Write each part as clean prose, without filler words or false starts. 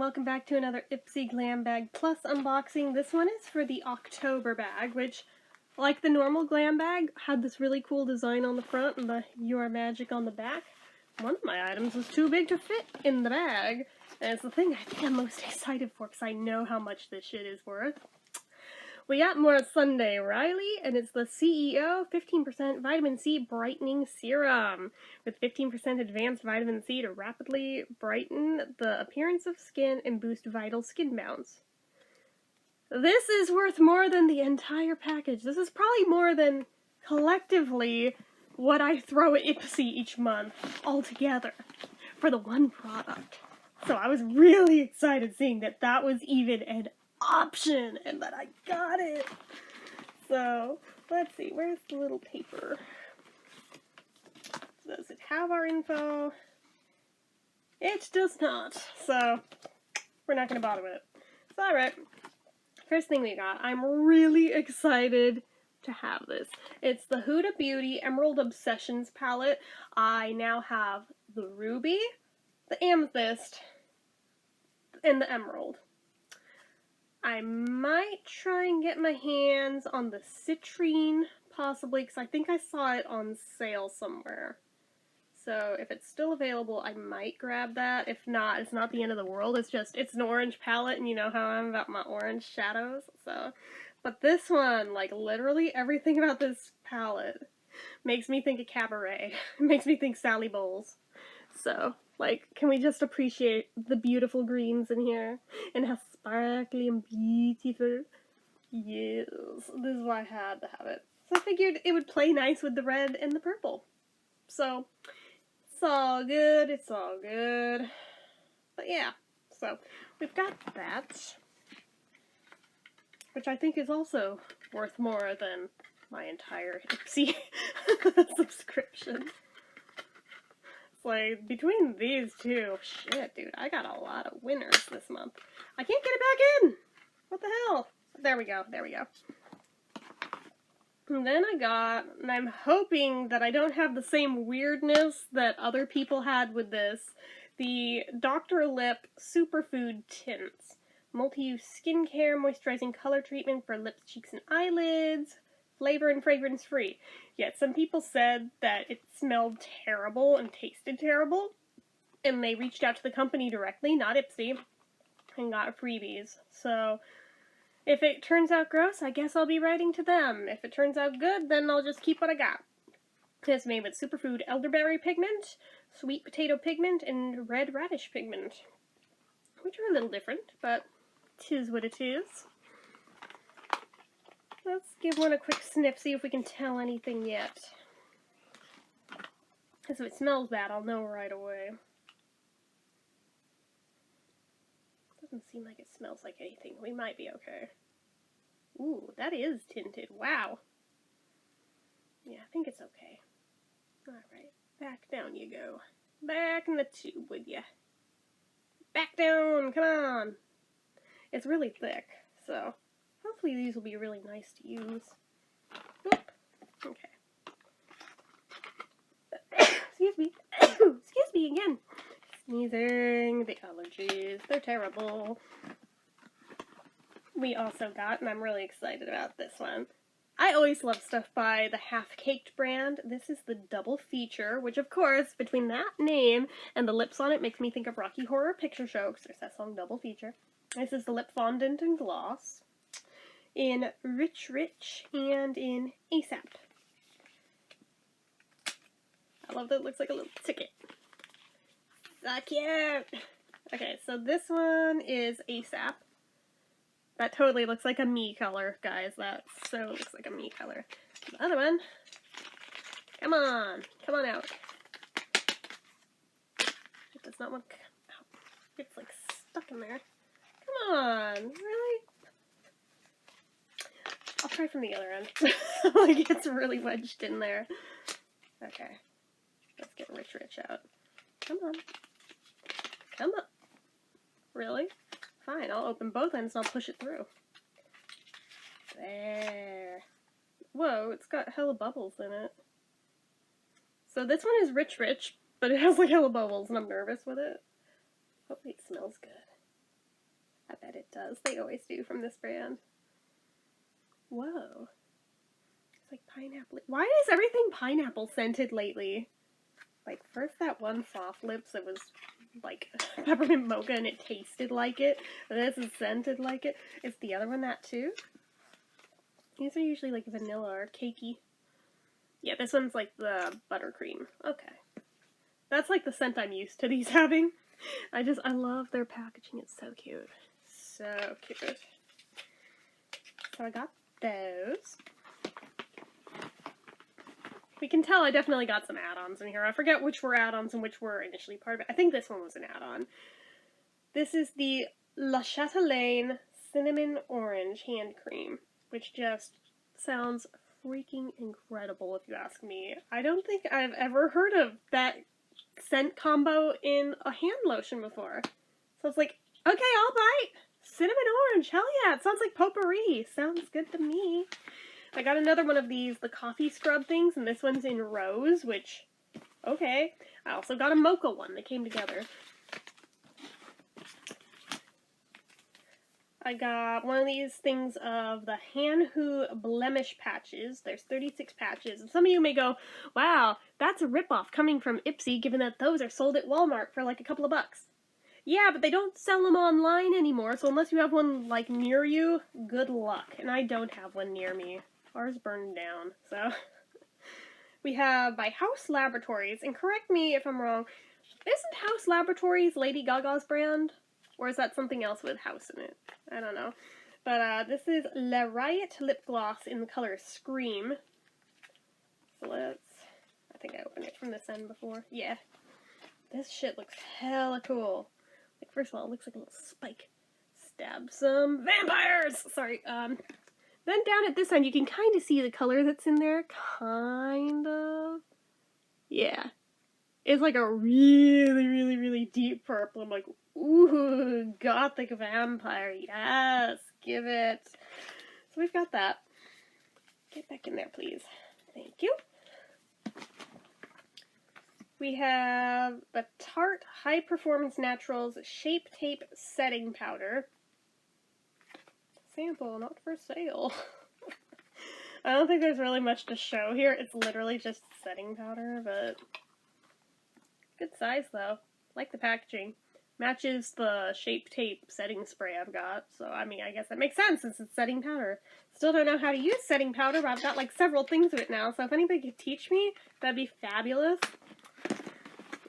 welcome back to another Ipsy Glam Bag Plus unboxing. This one is for the October bag, which, like the normal Glam bag, had this really cool design on the front and the Your Magic on the back. One of my items was too big to fit in the bag, and it's the thing I think I'm most excited for because I know how much this shit is worth. We got more Sunday Riley, and it's the CEO 15% Vitamin C Brightening Serum with 15% advanced vitamin C to rapidly brighten the appearance of skin and boost vital skin bounce. This is worth more than the entire package. This is probably more than, collectively, what I throw at Ipsy each month altogether for the one product. So I was really excited seeing that that was even an option and that I got it. So let's see, where's the little paper? Does it have our info? It does not, so we're not going to bother with it. It's alright. First thing we got, I'm really excited to have this. It's the Huda Beauty Emerald Obsessions palette. I now have the ruby, the amethyst, and the emerald. I might try and get my hands on the citrine, possibly, because I think I saw it on sale somewhere. So if it's still available, I might grab that. If not, it's not the end of the world. It's just, it's an orange palette, and you know how I'm about my orange shadows. So, but this one, like literally everything about this palette makes me think of Cabaret. It makes me think Sally Bowles. So, like, can we just appreciate the beautiful greens in here? And how sparkly and beautiful. Yes, this is why I had to have it. So I figured it would play nice with the red and the purple. So, it's all good, it's all good. But yeah, so we've got that. Which I think is also worth more than my entire Ipsy subscription. Like, between these two, shit, dude, I got a lot of winners this month. I can't get it back in! What the hell? There we go, there we go. And then I got, and I'm hoping that I don't have the same weirdness that other people had with this, the Dr. Lip Superfood Tints. Multi-use skincare, moisturizing color treatment for lips, cheeks, and eyelids. Flavor and fragrance free. Yet some people said that it smelled terrible and tasted terrible, and they reached out to the company directly, not Ipsy, and got freebies. So if it turns out gross, I guess I'll be writing to them. If it turns out good, then I'll just keep what I got. It's made with superfood elderberry pigment, sweet potato pigment, and red radish pigment, which are a little different, but 'tis what it is. Let's give one a quick sniff, see if we can tell anything yet. Because if it smells bad, I'll know right away. Doesn't seem like it smells like anything. We might be okay. Ooh, that is tinted. Wow. Yeah, I think it's okay. Alright, back down you go. Back in the tube with ya. Back down, come on. It's really thick, so hopefully these will be really nice to use. Oop. Okay. Excuse me. Excuse me again. Sneezing, the allergies, they're terrible. We also got, and I'm really excited about this one, I always love stuff by the Half Caked brand. This is the double feature, which of course, between that name and the lips on it, makes me think of Rocky Horror Picture Show, because there's that song Double Feature. This is the Lip Fondant and Gloss in Rich Rich and in ASAP. I love that it looks like a little ticket. So cute! Okay, so this one is ASAP. That totally looks like a me color, guys. That so looks like a me color. The other one, come on out. It does not want to come out. It's like stuck in there. Come on, really? I'll try from the other end. Like, it's really wedged in there. Okay. Let's get Rich Rich out. Come on. Come on. Really? Fine, I'll open both ends and I'll push it through. There. Whoa, it's got hella bubbles in it. So this one is Rich Rich, but it has like hella bubbles and I'm nervous with it. Hopefully it smells good. I bet it does. They always do from this brand. Whoa. It's like pineapple. Why is everything pineapple scented lately? Like, first that one soft lips that was like peppermint mocha and it tasted like it. And this is scented like it. Is the other one that too? These are usually like vanilla or cakey. Yeah, this one's like the buttercream. Okay. That's like the scent I'm used to these having. I love their packaging. It's so cute. So cute. So I got those. We can tell I definitely got some add-ons in here. I forget which were add-ons and which were initially part of it. I think this one was an add-on. This is the La Chatelaine Cinnamon Orange Hand Cream, which just sounds freaking incredible if you ask me. I don't think I've ever heard of that scent combo in a hand lotion before. So it's like, okay, I'll bite. Cinnamon orange, hell yeah, it sounds like potpourri. Sounds good to me. I got another one of these, the coffee scrub things, and this one's in rose, which, okay. I also got a mocha one. They came together. I got one of these things of the Hanhu blemish patches. There's 36 patches, and some of you may go, wow, that's a ripoff coming from Ipsy, given that those are sold at Walmart for like a couple of bucks. Yeah, but they don't sell them online anymore, so unless you have one like near you, good luck. And I don't have one near me. Ours burned down, so. We have by House Laboratories, and correct me if I'm wrong, isn't House Laboratories Lady Gaga's brand? Or is that something else with house in it? I don't know. But this is La Riot Lip Gloss in the color Scream. So I think I opened it from this end before. Yeah. This shit looks hella cool. Like, first of all, it looks like a little spike. Stab some vampires! Sorry, Then down at this end, you can kind of see the color that's in there. Kind of. Yeah. It's like a really, really, really deep purple. I'm like, ooh, gothic vampire. Yes, give it. So we've got that. Get back in there, please. Thank you. We have the Tarte High Performance Naturals Shape Tape Setting Powder. Sample, not for sale. I don't think there's really much to show here. It's literally just setting powder, but good size though. Like the packaging. Matches the Shape Tape setting spray I've got. So, I mean, I guess that makes sense since it's setting powder. Still don't know how to use setting powder, but I've got like several things of it now. So if anybody could teach me, that'd be fabulous.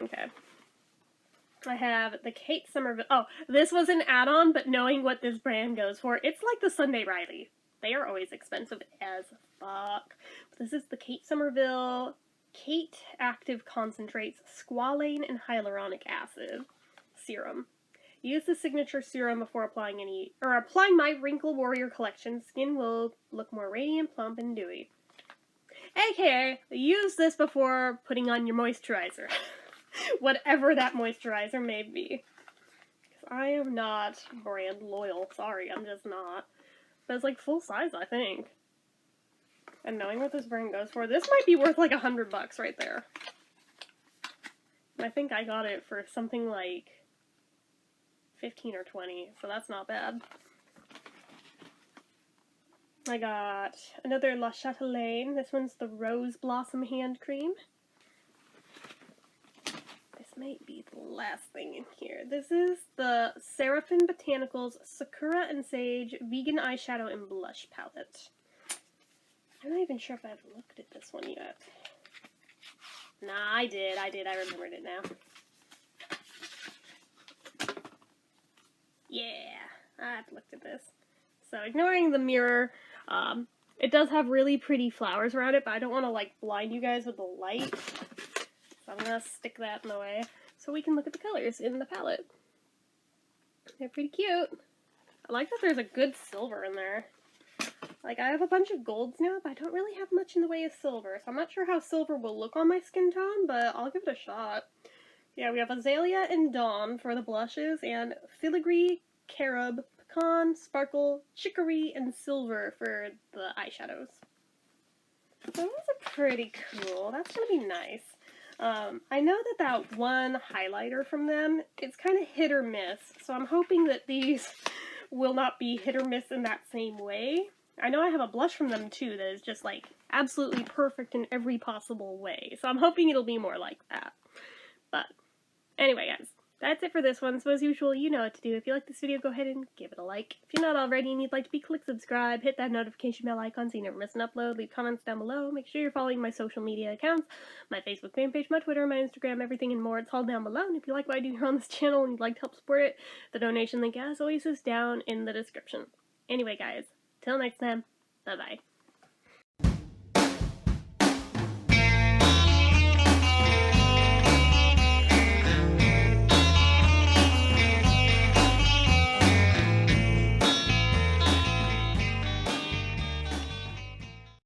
Okay. I have the Kate Somerville. Oh, this was an add-on, but knowing what this brand goes for, it's like the Sunday Riley. They are always expensive as fuck. But this is the Kate Somerville Kate Active Concentrates Squalane and Hyaluronic Acid Serum. Use the signature serum before applying my Wrinkle Warrior collection. Skin will look more radiant, plump, and dewy. AKA, use this before putting on your moisturizer. Whatever that moisturizer may be. Because I am not brand loyal. Sorry, I'm just not. But it's like full size, I think. And knowing what this brand goes for, this might be worth like $100 right there. And I think I got it for something like 15 or 20, so that's not bad. I got another La Chatelaine. This one's the Rose Blossom Hand Cream. This might be the last thing in here. This is the Seraphim Botanicals Sakura and Sage Vegan Eyeshadow and Blush Palette. I'm not even sure if I've looked at this one yet. Nah, I did. I remembered it now. Yeah, I've looked at this. So, ignoring the mirror, it does have really pretty flowers around it, but I don't want to, like, blind you guys with the light. So I'm going to stick that in the way so we can look at the colors in the palette. They're pretty cute. I like that there's a good silver in there. Like, I have a bunch of golds now, but I don't really have much in the way of silver, so I'm not sure how silver will look on my skin tone, but I'll give it a shot. Yeah, we have Azalea and Dawn for the blushes, and Filigree, Carob, Pecan, Sparkle, Chicory, and Silver for the eyeshadows. So those are pretty cool. That's going to be nice. I know that one highlighter from them, it's kind of hit or miss, so I'm hoping that these will not be hit or miss in that same way. I know I have a blush from them too that is just like absolutely perfect in every possible way, so I'm hoping it'll be more like that. But anyway, guys, that's it for this one. So as usual, you know what to do. If you like this video, go ahead and give it a like. If you're not already and you'd like to be, click subscribe, hit that notification bell icon so you never miss an upload, leave comments down below, make sure you're following my social media accounts, my Facebook fan page, my Twitter, my Instagram, everything and more. It's all down below, and if you like what I do here on this channel and you'd like to help support it, the donation link, as always, is down in the description. Anyway, guys, till next time, bye-bye.